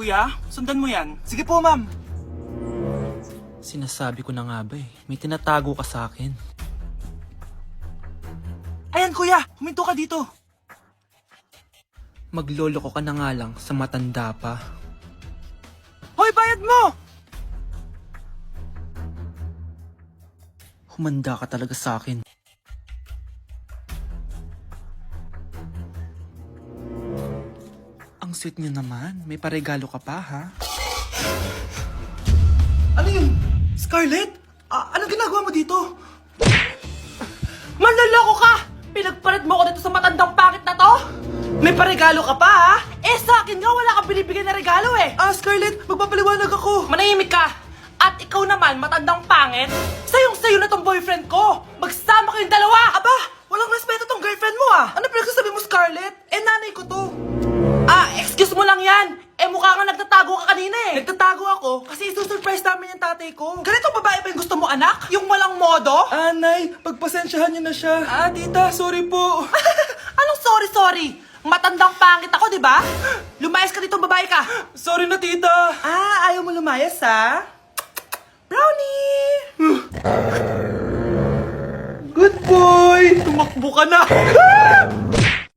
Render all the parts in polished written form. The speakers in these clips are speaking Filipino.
Kuya, sundan mo yan. Sige po, ma'am. Sinasabi ko na nga ba may tinatago ka sa akin. Ayan, kuya. Huminto ka dito. Magloloko ka na nga lang sa matanda pa. Hoy, bayad mo! Humanda ka talaga sa akin. Ang sweet niyo naman. May paregalo ka pa, ha? Ano yun? Scarlett? Anong ginagawa mo dito? Manloloko ka! Pinagpalit mo ko dito sa matandang pangit na to? May paregalo ka pa, ha? Eh, sa akin nga, wala kang binibigyan na regalo, eh. Scarlett, magpapaliwanag ako. Manahimik ka! At ikaw naman, matandang pangit, sayong-sayo na tong boyfriend ko! Magsama kayong dalawa! Aba, walang respeto tong girlfriend mo, ah! Ano pinagsasabi mo, Scarlett? Eh, nanay ko to. Excuse mo lang yan! Eh, mukha nga nagtatago ka kanina, eh. Nagtatago ako kasi isusurprise namin yung tatay ko. Ganitong babae ba yung gusto mo, anak? Yung walang modo? Nay, pagpasensyahan niyo na siya. Tita, sorry po. Anong sorry? Matandang pangit ako, di ba? Lumayas ka dito, babae ka. Sorry na, tita. Ayaw mo lumayas, ha? Brownie! Good boy! Tumakbo ka na!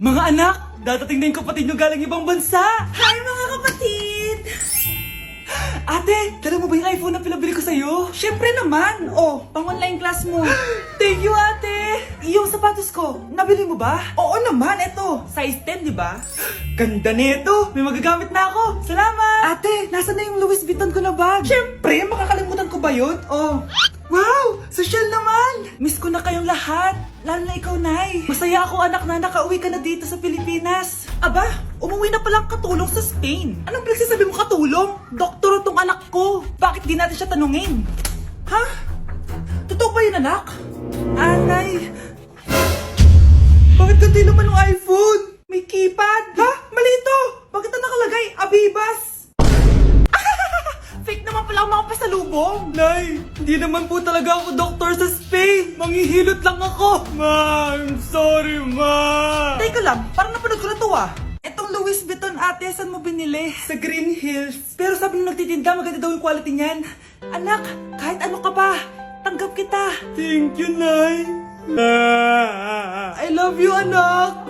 Mga anak, dadating na yung kapatid nyo galing ibang bansa! Hi, mga kapatid! Ate, dala mo ba yung iPhone na pinabili ko sa'yo? Siyempre naman! Pang-online class mo. Thank you, ate! Yung sapatos ko, nabili mo ba? Oo naman, eto. Size 10, di ba? Ganda nito! May magagamit na ako! Salamat! Ate, nasa na yung Louis Vuitton ko na bag? Siyempre, makakalimutan ko ba yun? Wow! Social naman! Miss ko na kayong lahat! Lalo na ikaw, Nay! Masaya ako, anak, na nakauwi ka na dito sa Pilipinas! Aba, umuwi na palang katulong sa Spain! Anong pinagsasabi mo katulong? Doktor tong anak ko! Bakit di natin siya tanungin? Ha? Totoo ba yun, anak? Nay! Bakit ganti naman ng iPhone? May keypad! Ha? Mali ito! Bakit na nakalagay? Abibas! Fake naman pala ang mga pasalubong! Nay, hindi naman po talaga ako doktor sa Spain! Manghihilot lang ako! Ma, I'm sorry, ma! Teka lang, parang napanood ko na to, Etong Louis Vuitton, ate, saan mo binili? Sa Green Hills. Pero sabi nung nagtitinda, maganda daw yung quality niyan. Anak, kahit ano ka pa, tanggap kita. Thank you, Nay. I love you, anak.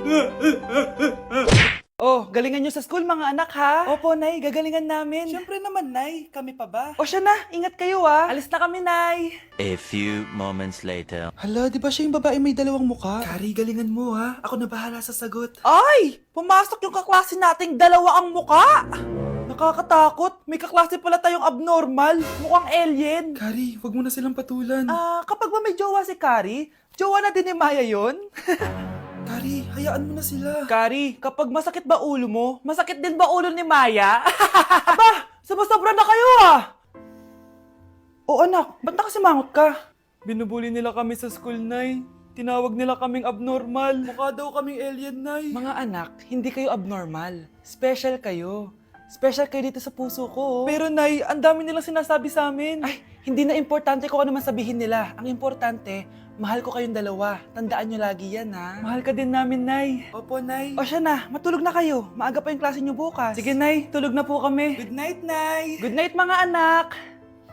Galingan nyo sa school, mga anak, ha? Opo, Nay, gagalingan namin. Siyempre naman, Nay. Kami pa ba? Siya na. Ingat kayo, Alis na kami, Nay. A few moments later. Hala, di ba siya yung babae may dalawang muka? Kari, galingan mo, ha? Ako na bahala sa sagot. Ay! Pumasok yung kaklase nating dalawa ang muka! Nakakatakot. May kaklase pala tayong abnormal. Mukhang alien. Kari, wag mo na silang patulan. Kapag ba may jowa si Kari, jowa na din ni Maya yun? Kari, hayaan mo na sila. Kari, kapag masakit ba ulo mo, masakit din ba ulo ni Maya? Aba, sobra na kayo, anak, ba't nakasimangot ka? Binubuli nila kami sa school, Nay. Tinawag nila kaming abnormal. Mukha daw kaming alien, Nay. Mga anak, hindi kayo abnormal. Special kayo. Special kayo dito sa puso ko. Pero, Nay, ang dami nilang sinasabi sa amin. Ay, hindi na importante kung ano man sabihin nila. Ang importante, mahal ko kayong dalawa. Tandaan nyo lagi yan, ha? Mahal ka din namin, Nay. Opo, Nay. Siya na. Matulog na kayo. Maaga pa yung klase nyo bukas. Sige, Nay. Tulog na po kami. Good night, Nay. Good night, mga anak.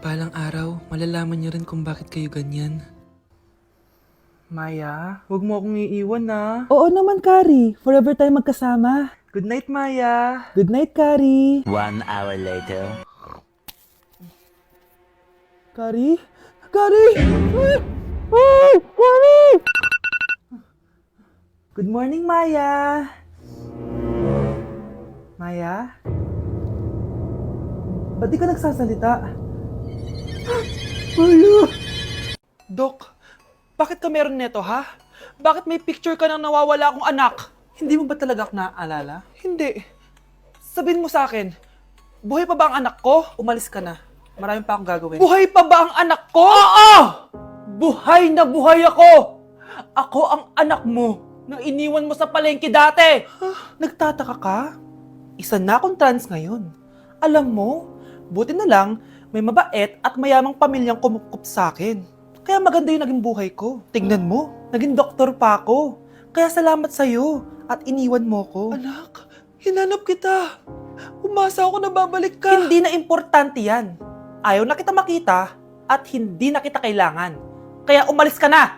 Balang araw, malalaman niyo rin kung bakit kayo ganyan. Maya, huwag mo akong iiwan, na. Oo naman, Kari. Forever tayo magkasama. Good night, Maya. Good night, Kari. 1 hour later. Kari? Kari! Ay, Kari! Good morning, Maya. Maya? Ba't di ka nagsasalita? Maya! Dok, bakit ka meron neto, ha? Bakit may picture ka ng nawawala akong anak? Hindi mo ba talaga ako naaalala? Hindi. Sabihin mo sa akin, buhay pa ba ang anak ko? Umalis ka na. Marami pa akong gagawin. Buhay pa ba ang anak ko? Oo! Buhay na buhay ako! Ako ang anak mo na iniwan mo sa palengke dati! Nagtataka ka? Isa na akong trans ngayon. Alam mo, buti na lang may mabait at mayamang pamilyang kumukup sa akin. Kaya maganda yung naging buhay ko. Tingnan mo, naging doktor pa ako. Kaya salamat sa'yo at iniwan mo ko. Anak, hinanap kita. Umasa ako na babalik ka. Hindi na importante yan. Ayaw na kita makita at hindi na kita kailangan. Kaya umalis ka na!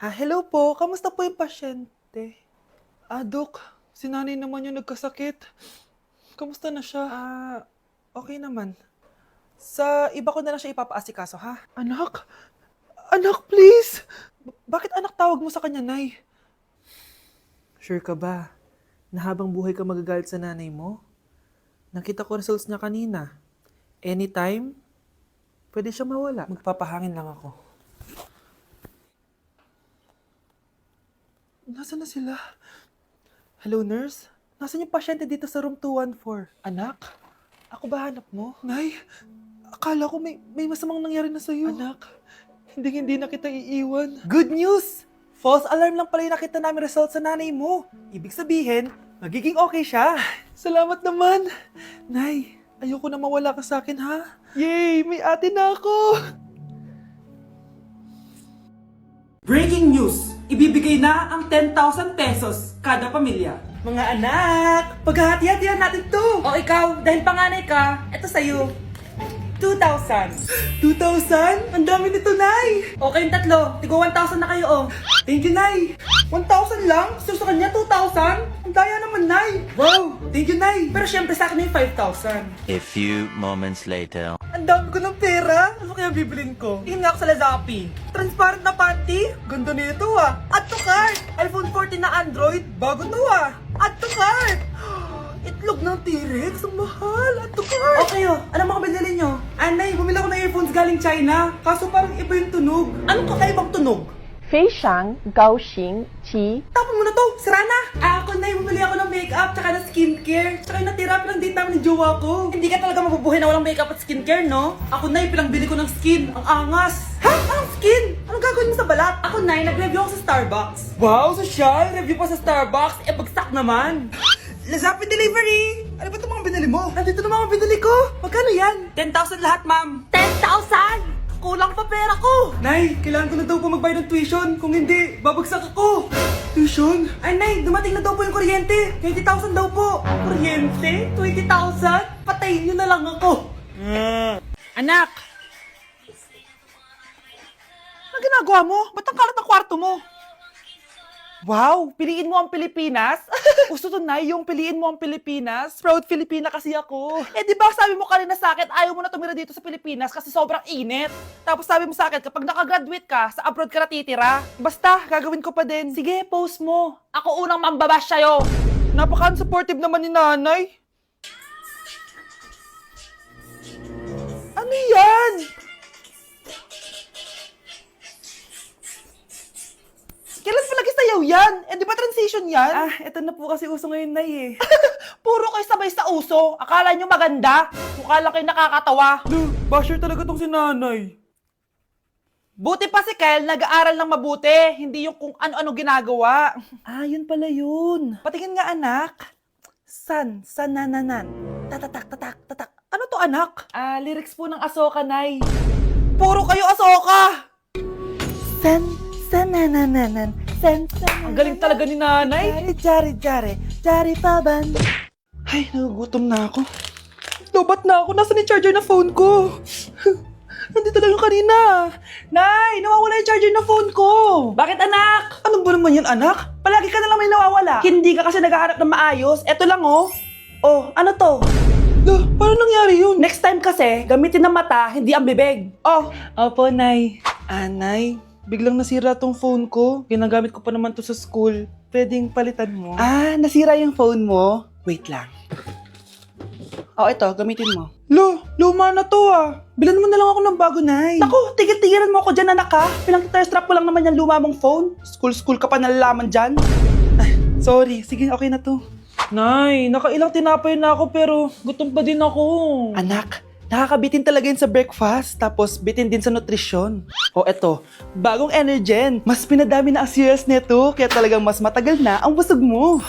Hello po. Kamusta po yung pasyente? Dok, si nanay naman yung nagkasakit. Kamusta na siya? Okay naman. Sa iba ko na lang siya ipapaasikaso, ha? Anak? Anak, please! Bakit anak tawag mo sa kanya, Nay? Sure ka ba na habang buhay ka magagalit sa nanay mo? Nakita ko results niya kanina. Anytime, pwede siya mawala. Magpapahangin lang ako. Nasaan na sila? Hello, nurse? Nasaan yung pasyente dito sa room 214? Anak? Ako ba hanap mo? Nay, akala ko may masamang nangyari na sa'yo. Anak, hindi na kita iiwan. Good news! False alarm lang pala yung nakita namin result sa nanay mo. Ibig sabihin, magiging okay siya. Salamat naman. Nay, ayoko na mawala ka sa akin, ha? Yay! May ate na ako! Breaking news! Ibibigay na ang 10,000 pesos kada pamilya. Mga anak, paghahati-hatihan natin to. O ikaw, dahil panganay ka, eto sa'yo. 2,000. 2,000? Ang dami nito, Nay. O kayong tatlo, tigo 1,000 na kayo, oh. Thank you, Nay. 1,000 lang? So sa kanya, 2,000? Ang daya naman, Nay. Wow, thank you, Nay. Pero syempre sa akin yung 5,000. A few moments later. Ang dami ko ng pera. Ano kaya bibilin ko? Tingin nga ako sa Lazappi. Transparent na panty. Ganda nito ah. Add to cart. iPhone 14 na Android. Bago to ah. Add to cart. Itlog ng T-Rex. Ang mahal. Add to cart. Okay oh. Ano mga binili nyo? Anay, bumili ako ng earphones galing China. Kaso parang iba yung tunog. Anong kakaibang tunog? 非常高兴其 Tapon mo na to! Sira na! Ako na bumili ako ng makeup tsaka ng skincare. Tsaka yung natira pa ng date namin ni jowa ko. Hindi ka talaga mabubuhay na walang makeup at skincare, no? Ako na bili ko ng skin. Ang angas! Ha? Anong skin? Anong gagawin mo sa balat? Ako na nag-review ako sa Starbucks. Wow, social! Review pa sa Starbucks? Bagsak naman! Lazapin delivery! Ano ba itong mga binili mo? Nandito na mga binili ko! Magkano yan? 10,000 lahat, ma'am! 10,000! Kulang pa pera ko! Nay, kailangan ko na daw po magbayad ng tuition. Kung hindi, babagsak ako. Tuition? Ay, Nay, dumating na daw po yung kuryente. 20,000 daw po. Kuryente? 20,000? Patayin niyo na lang ako. Anak! Ano ginagawa mo? Ba't ang kalat ng kwarto mo? Wow! Piliin mo ang Pilipinas? Gusto to, Nay, yung piliin mo ang Pilipinas. Proud Filipina kasi ako. Eh, di ba sabi mo kanina sa akin, ayaw mo na tumira dito sa Pilipinas kasi sobrang init. Tapos sabi mo sa akin, kapag nakagraduate ka, sa abroad ka na titira. Basta, gagawin ko pa din. Sige, post mo. Ako unang mambabash sa'yo. Napaka-supportive naman ni nanay. Ano yan? Kailan palagi sayaw yan? Eh, di ba transition yan? Eto na po kasi uso ngayon, Nay, eh. Puro kayo sabay sa uso. Akala nyo maganda. Mukha lang kayo nakakatawa. Basher talaga tong si nanay. Buti pa si Kel, nag-aaral ng mabuti. Hindi yung kung ano-ano ginagawa. Yun pala yun. Patingin nga, anak. San-nananan. Tatak. Ano to, anak? Lyrics po ng Asoka, Nay. Puro kayo Asoka! San-nananan. Ang galing talaga ni nanay. Jari paban. Ay, nagugutom na ako. Lobat na ako. Nasaan yung charger na phone ko? Nandito lang yung kanina. Nay, nawawala yung charger na phone ko. Bakit, anak? Ano ba naman yan, anak? Palagi ka na lang may nawawala. Hindi ka kasi naghahanap ng maayos. Eto lang, oh. Oh, ano to? Paano nangyari yun? Next time kasi, gamitin ng mata, hindi ang bibig. Oh, opo, Nay. Nay, biglang nasira tong phone ko. Ginagamit ko pa naman to sa school. Pwedeng palitan mo. Nasira yung phone mo? Wait lang. Ito, gamitin mo. Luma na to Bilan mo na lang ako ng bago, Nay. Naku, tigil-tigilan mo ako dyan, anak ha. Pinang-strap ko lang naman yung luma mong phone. School ka pa nalalaman dyan. Sorry, sige, okay na to. Nay, nakailang tinapay na ako pero gutom pa din ako. Anak, nakakabitin talaga yun sa breakfast, tapos bitin din sa nutrisyon. Eto, bagong Energen. Mas pinadami na ang cereals nito, kaya talagang mas matagal na ang busog mo.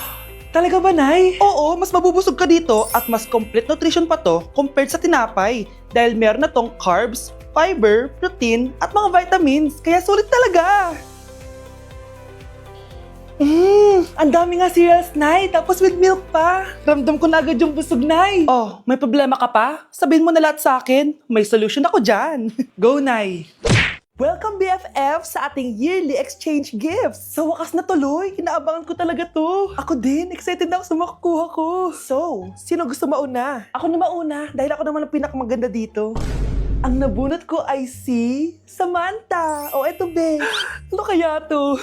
Talaga ba, Nay? Oo, mas mabubusog ka dito at mas complete nutrition pa to compared sa tinapay. Dahil meron na tong carbs, fiber, protein, at mga vitamins, kaya sulit talaga. Ang dami nga cereals, Nay. Tapos with milk pa. Ramdam ko na agad yung busog, Nay. Oh, may problema ka pa? Sabihin mo na lahat sa akin. May solution ako dyan. Go, Nay. Welcome, BFF, sa ating yearly exchange gifts. Sa wakas na tuloy, inaabangan ko talaga to. Ako din, excited na ako sa makukuha ko. So, sino gusto mauna? Ako na mauna, dahil ako naman ang pinakamaganda dito. Ang nabunot ko ay si Samantha. Oh, eto, Bes. Ano kaya to?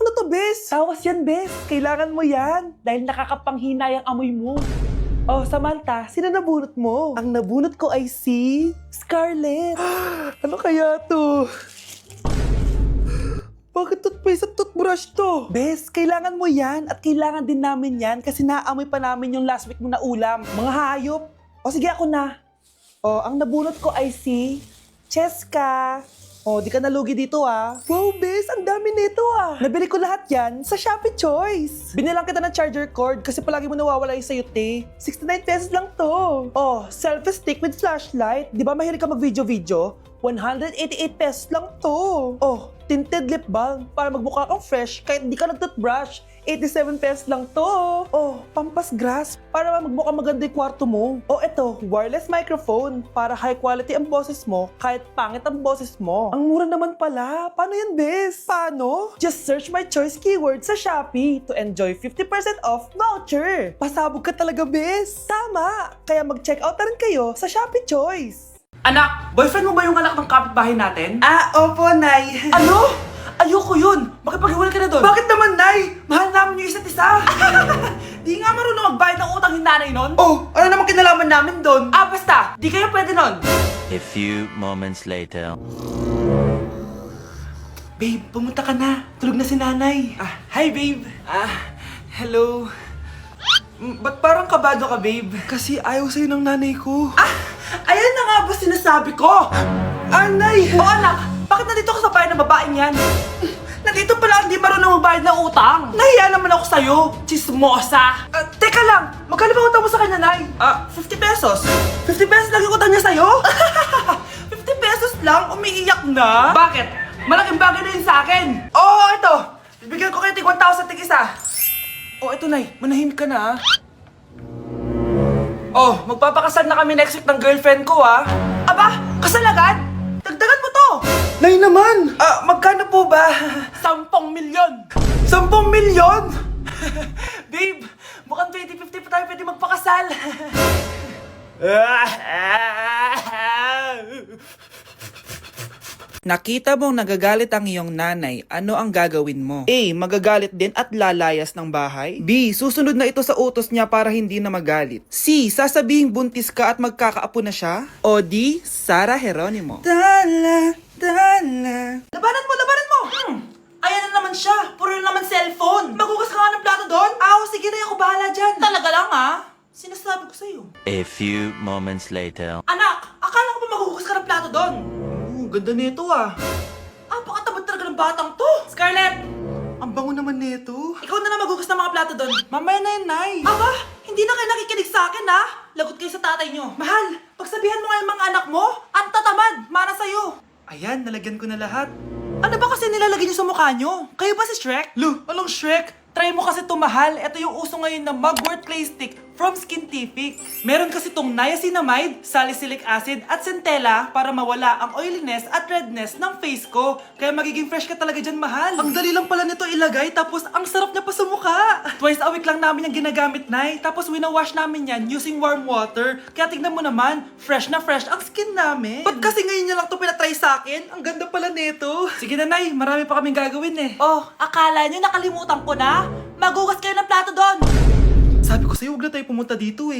Ano to, Bes? Tawas yan, Bes. Kailangan mo yan. Dahil nakakapanghinay ang amoy mo. Oh, Samantha, sino nabunot mo? Ang nabunot ko ay si Scarlett. Ano kaya to? Bakit toothpaste at toothbrush to? Bes, kailangan mo yan at kailangan din namin yan kasi naamoy pa namin yung last week mo na ulam. Mga hayop. O sige, ako na. O, ang nabunot ko ay si Cheska. Oh, di ka nalugi dito ah. Wow, Bes, ang dami nito ah. Nabili ko lahat yan sa Shopee Choice. Binilang kita ng charger cord kasi palagi mo nawawala yung sayo, te. 69 pesos lang to. Oh, selfie stick with flashlight. Di ba mahilig ka mag-video-video? 188 pesos lang to. Oh, tinted lip balm para magmukha kang fresh kahit di ka nag-toothbrush. 87 pesos lang to. Oh, pampas grass para magmukha maganda yung kwarto mo. Oh, eto, wireless microphone para high quality ang boses mo kahit pangit ang boses mo. Ang mura naman pala. Paano yan, Bes? Paano? Just search my choice keyword sa Shopee to enjoy 50% off voucher. Pasabog ka talaga, Bes. Tama. Kaya mag-check out na rin kayo sa Shopee Choice. Anak, boyfriend mo ba yung anak ng kapitbahay natin? Ah, opo, Nay. Ano? Ayoko yun! Makipaghiwalay ka na doon! Bakit naman, Nay? Mahal namin yung isa't isa. Di nga marunong magbayad ng utang yung nanay nun? Oh, ano naman kinalaman namin doon? Ah, basta! Di kayo pwede nun! A few moments later. Babe, pumunta ka na. Tulog na si nanay. Ah, hi, babe. Hello. Ba't parang kabado ka, babe? Kasi ayaw sa'yo ng nanay ko. Ayan na nga ba sinasabi ko? Nay! O anak, bakit nandito ka sa bahay ng babaeng yan? Nandito pala hindi marunong magbayad ng utang. Nahiya naman ako sa'yo, chismosa. Teka lang, magkano ba utang mo sa kanya, Nay? 50 pesos. 50 pesos lang yung utang niya sa'yo? 50 pesos lang? Umiiyak na? Bakit? Malaking bagay na yun sa akin. Oo, ito. Bibigyan ko kayo tig 1,000 tig isa. Oh, ito, Nay. Manahimik ka na, Oh, magpapakasal na kami next week ng girlfriend ko, Aba, kasal agad? Dagdagan mo to! Nay naman! Magkano po ba? 10 milyon! 10 milyon? Babe, mukhang 2050 pa tayo pwede magpakasal. Nakita mong nagagalit ang iyong nanay, ano ang gagawin mo? A. Magagalit din at lalayas ng bahay? B. Susunod na ito sa utos niya para hindi na magalit? C. Sasabihing buntis ka at magkakaapo na siya? O D. Sara Geronimo? Dala. Labanan mo! Ayan na naman siya. Puro na naman cellphone. Magugas ka nga ng plato doon? Sige na, ako bahala dyan. Talaga lang, Sinasabi ko sa'yo. A few moments later. Anak, akala ko ba magugas ka ng plato doon? Ganda nito Pakatabat talaga ng batang to. Scarlett, Ang bango naman nito. ikaw na lang magugas ng mga plato doon. Mamaya na yan, Nay. Aba, hindi na kayo nakikinig sa akin, Lagot kayo sa tatay nyo. Mahal, pagsabihan mo nga yung mga anak mo, ang tatamad, para sa'yo. Ayan, nalagyan ko na lahat. Ano ba kasi nilalagay nyo sa mukha nyo? Kayo ba si Shrek? Lu, anong Shrek? Try mo kasi mahal. Ito yung uso ngayon na mugwort clay stick from Skintific. Meron kasi tong niacinamide, salicylic acid at centella para mawala ang oiliness at redness ng face ko. Kaya magiging fresh ka talaga dyan, mahal. Ang dali lang pala nito ilagay tapos ang sarap niya pa sa mukha. Twice a week lang namin yung ginagamit, Nay. Tapos winawash namin yan using warm water. Kaya tignan mo naman, fresh na fresh ang skin namin. Ba't kasi ngayon niya lang to pinatry sa akin? Ang ganda pala nito. Sige na, Nay. Marami pa kaming gagawin Oh, akala niyo nakalimutan ko na? Magugas kayo ng plato doon! Sabi ko sa'yo, huwag na tayo pumunta dito